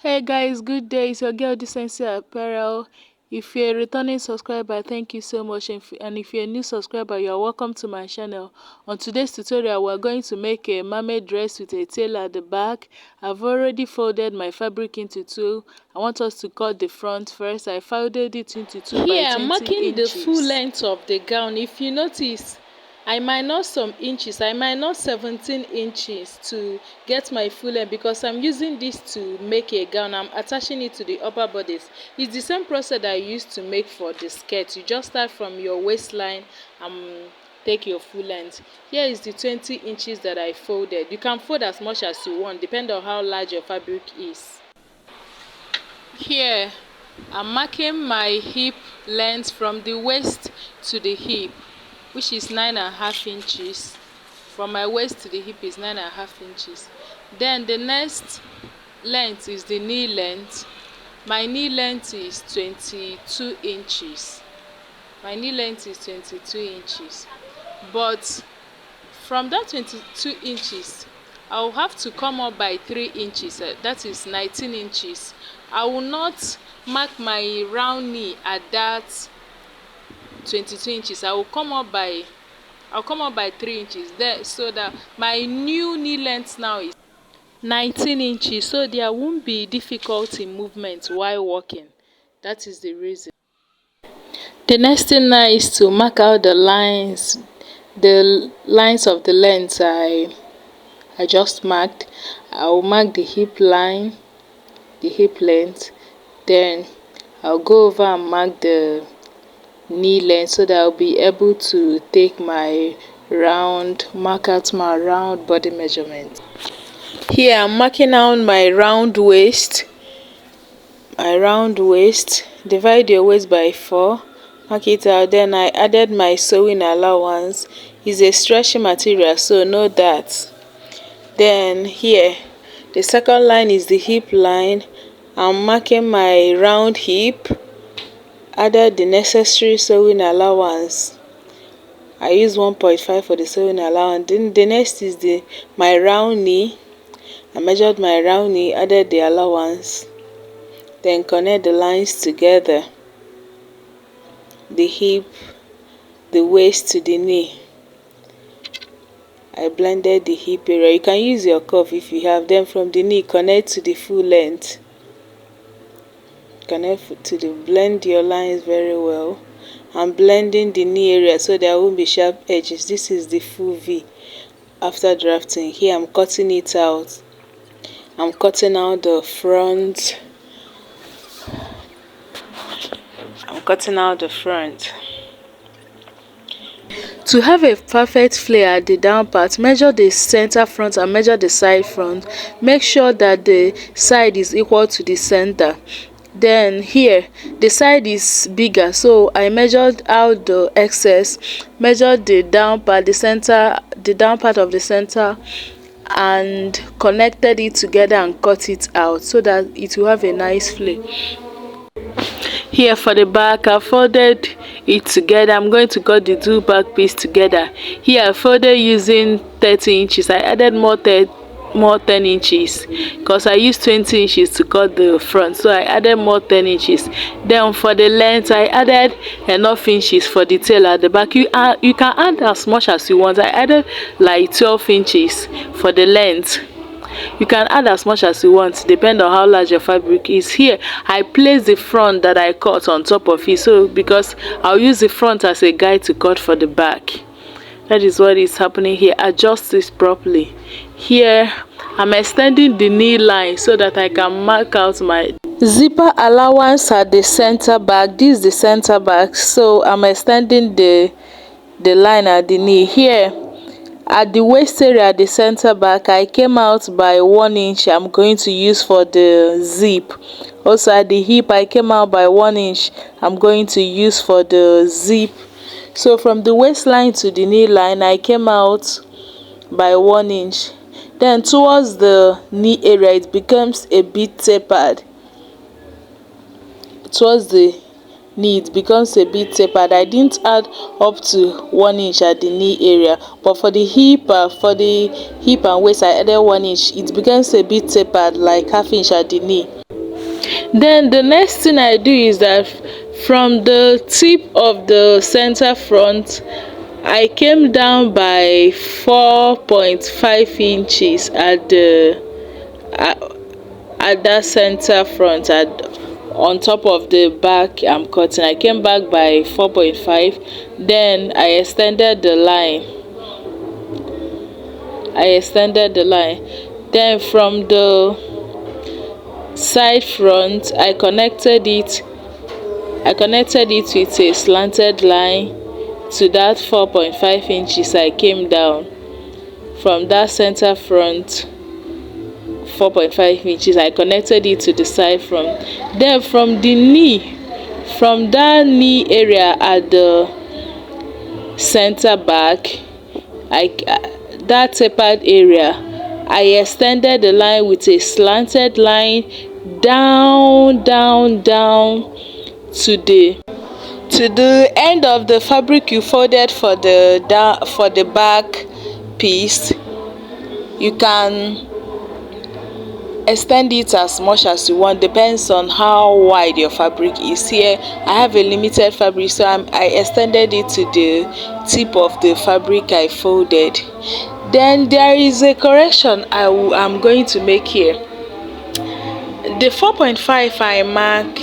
Hey guys, good day. It's your girl Decency Apparel. If you're a returning subscriber, thank you so much. And if you're a new subscriber, you're welcome to my channel. On today's tutorial, we're going to make a mermaid dress with a tail at the back. I've already folded my fabric into two. I want us to cut the front first. I folded it into 2 by 20 inches. Here I'm marking the full length of the gown. If you notice, I minus some inches. I minus 17 inches to get my full length because I'm using this to make a gown. I'm attaching it to the upper bodice. It's the same process that I used to make for the skirt. You just start from your waistline and take your full length. Here is the 20 inches that I folded. You can fold as much as you want, depending on how large your fabric is. Here I'm marking my hip length from the waist to the hip, which is 9.5 inches. From my waist to the hip is 9.5 inches. Then the next length is the knee length. My knee length is 22 inches. My knee length is 22 inches. But from that 22 inches, I will have to come up by 3 inches. That is 19 inches. I will not mark my round knee at that 22 inches. I'll come up by 3 inches there, so that my new knee length now is 19 inches, so there won't be difficulty in movement while walking. That is the reason. The next thing now is to mark out the lines of the length I just marked. I will mark the hip line, the hip length, then I'll go over and mark the knee length so that I'll be able to take mark out my round body measurement. Here I'm marking out my round waist. Divide your waist by 4, mark it out. Then I added my sewing allowance. It's a stretchy material, so know that. Then here the second line is the hip line. I'm marking my round hip, added the necessary sewing allowance. I use 1.5 for the sewing allowance. Then the next is my round knee. I measured my round knee, added the allowance, then connect the lines together, the hip, the waist to the knee. I blended the hip area. You can use your cuff if you have. Then from the knee, connect to the full length. Blend your lines very well. I'm blending the knee area so there won't be sharp edges. This is the full V after drafting. Here I'm cutting it out. I'm cutting out the front. To have a perfect flare at the down part, measure the center front and measure the side front. Make sure that the side is equal to the center. Then here the side is bigger, so I measured out the excess, measured the down part, the down part of the center, and connected it together and cut it out so that it will have a nice flare. Here for the back, I folded it together. I'm going to cut the two back piece together. Here I folded using 30 inches. I added more 10 inches because I used 20 inches to cut the front, so I added more 10 inches. Then for the length, I added enough inches for the tail at the back. You can add as much as you want. I added like 12 inches for the length. You can add as much as you want, depending on how large your fabric is. Here I place the front that I cut on top of it, so because I'll use the front as a guide to cut for the back. That is what is happening here. Adjust this properly. Here I'm extending the knee line so that I can mark out my zipper allowance at the center back. This is the center back, so I'm extending the line at the knee. Here at the waist area at the center back, I came out by 1 inch. I'm going to use for the zip. Also at the hip, I came out by 1 inch. I'm going to use for the zip. So from the waistline to the knee line, I came out by 1 inch. Then towards the knee area, it becomes a bit tapered. Towards the knee, it becomes a bit tapered. I didn't add up to 1 inch at the knee area, but for the hip and waist, I added 1 inch. It becomes a bit tapered, like ½ inch at the knee. Then the next thing I do is that from the tip of the center front, I came down by 4.5 inches at that center front, on top of the back I'm cutting. I came back by 4.5. Then I extended the line. Then from the side front, I connected it with a slanted line to that 4.5 inches. I came down from that center front 4.5 inches. I connected it to the side front. Then from that knee area at the center back, that tapered area, I extended the line with a slanted line down to the end of the fabric you folded for the back piece. You can extend it as much as you want, depends on how wide your fabric is. Here I have a limited fabric, so I extended it to the tip of the fabric I folded. Then there is a correction I'm going to make here. The 4.5 I mark,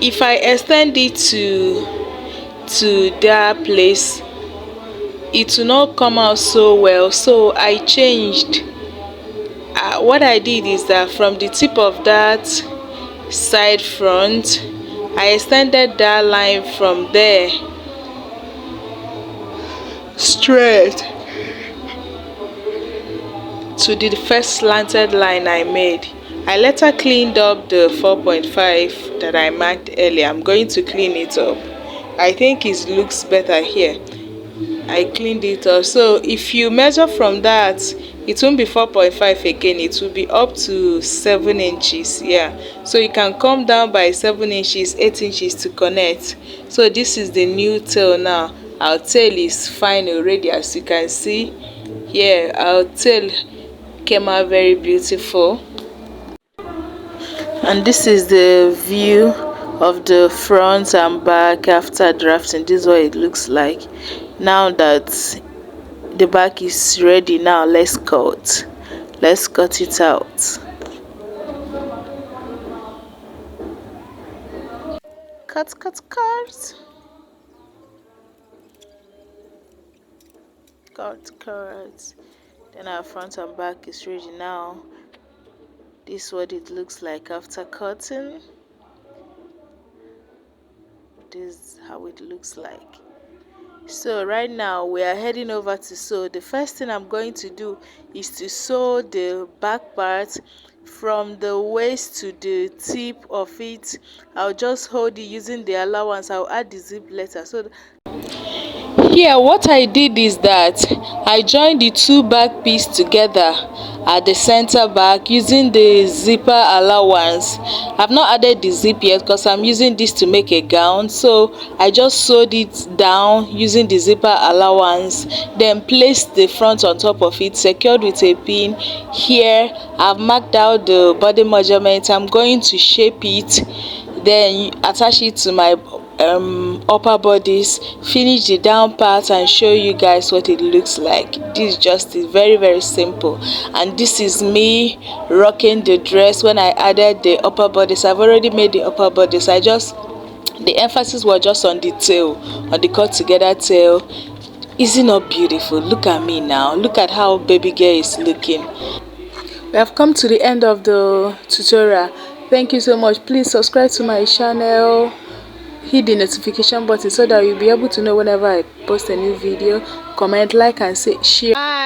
if I extend it to that place, it will not come out so well, so I changed. What I did is that from the tip of that side front, I extended that line from there straight to the first slanted line I made. I later cleaned up the 4.5 that I marked earlier. I'm going to clean it up. I think it looks better here. I cleaned it up. So if you measure from that, it won't be 4.5 again, it will be up to 7 inches. Yeah, so you can come down by 7 inches, 8 inches to connect. So this is the new tail now. Our tail is fine already, as you can see here. Our tail came out very beautiful, and this is the view of the front and back after drafting. This is what it looks like now that the back is ready. Now let's cut it out. Cut. Then our front and back is ready now. This is what it looks like after cutting. This is how it looks like. So right now we are heading over to sew. The first thing I'm going to do is to sew the back part from the waist to the tip of it. I'll just hold it using the allowance. I'll add the zip later. So here what I did is that I joined the two back pieces together at the center back using the zipper allowance. I've not added the zip yet because I'm using this to make a gown, so I just sewed it down using the zipper allowance, then placed the front on top of it, secured with a pin. Here I've marked out the body measurement. I'm going to shape it, then attach it to my upper bodice, finish the down part and show you guys what it looks like. This just is very simple, and this is me rocking the dress. When I added the upper bodice, I've already made the upper bodice. The emphasis was just on the tail, on the cut together tail. Is it not beautiful? Look at me now. Look at how baby girl is looking. We have come to the end of the tutorial. Thank you so much. Please subscribe to my channel, hit the notification button so that you'll be able to know whenever I post a new video. Comment, like and share. Bye.